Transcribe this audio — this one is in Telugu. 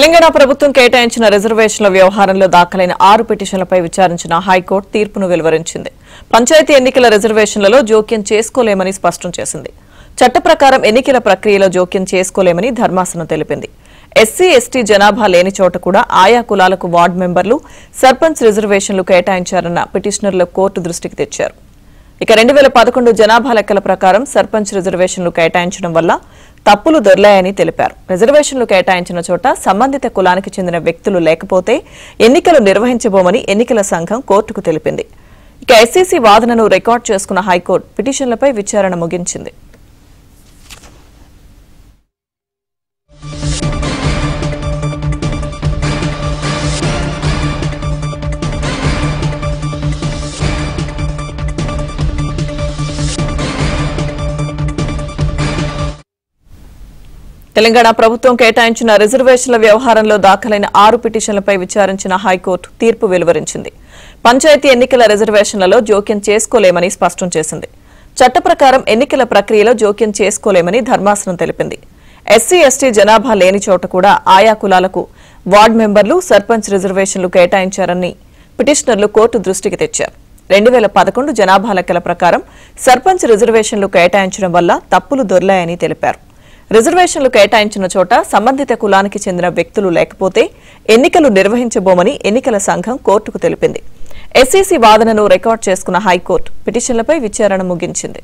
తెలంగాణ ప్రభుత్వం కేటాయించిన రిజర్వేషన్ల వ్యవహారంలో దాఖలైన 6 పిటిషన్లపై విచారించిన హైకోర్టు తీర్పును వెలువరించింది. పంచాయతీ ఎన్నికల రిజర్వేషన్లలో జోక్యం చేసుకోలేమని స్పష్టం చేసింది. చట్ట ప్రకారం ఎన్నికల ప్రక్రియలో జోక్యం చేసుకోలేమని ధర్మాసనం తెలిపింది. ఎస్సీ ఎస్టీ జనాభా లేని చోట కూడా ఆయా కులాలకు వార్డు మెంబర్లు, సర్పంచ్ రిజర్వేషన్లు కేటాయించారన్న పిటిషనర్లు కోర్టు దృష్టికి తెచ్చారు. ఇక 2011 జనాభా లెక్కల ప్రకారం సర్పంచ్ రిజర్వేషన్లు కేటాయించడం వల్ల తప్పులు దొర్లాయని తెలిపారు. రిజర్వేషన్లు కేటాయించిన చోట సంబంధిత కులానికి చెందిన వ్యక్తులు లేకపోతే ఎన్నికలు నిర్వహించబోమని ఎన్నికల సంఘం కోర్టుకు తెలిపింది. ఇక ఎస్సీసీ వాదనను రికార్డు చేసుకున్న హైకోర్టు పిటిషన్లపై విచారణ ముగించింది. తెలంగాణ ప్రభుత్వం కేటాయించిన రిజర్వేషన్ల వ్యవహారంలో దాఖలైన 6 పిటిషన్లపై విచారించిన హైకోర్టు తీర్పు వెలువరించింది. పంచాయతీ ఎన్నికల రిజర్వేషన్లలో జోక్యం చేసుకోలేమని స్పష్టం చేసింది. చట్ట ప్రకారం ఎన్నికల ప్రక్రియలో జోక్యం చేసుకోలేమని ధర్మాసనం తెలిపింది. ఎస్సీ ఎస్టీ జనాభా లేని చోట కూడా ఆయా కులాలకు వార్డు మెంబర్లు, సర్పంచ్ రిజర్వేషన్లు కేటాయించారని పిటిషనర్లు కోర్టు దృష్టికి తెచ్చారు. 2011 జనాభా లెక్కల ప్రకారం సర్పంచ్ రిజర్వేషన్లు కేటాయించడం వల్ల తప్పులు దొర్లాయని తెలిపారు. రిజర్వేషన్లు కేటాయించిన చోట సంబంధిత కులానికి చెందిన వ్యక్తులు లేకపోతే ఎన్నికలు నిర్వహించబోమని ఎన్నికల సంఘం కోర్టుకు తెలిపింది. ఎస్సీసీ వాదనను రికార్డు చేసుకున్న హైకోర్టు పిటిషన్లపై విచారణ ముగించింది.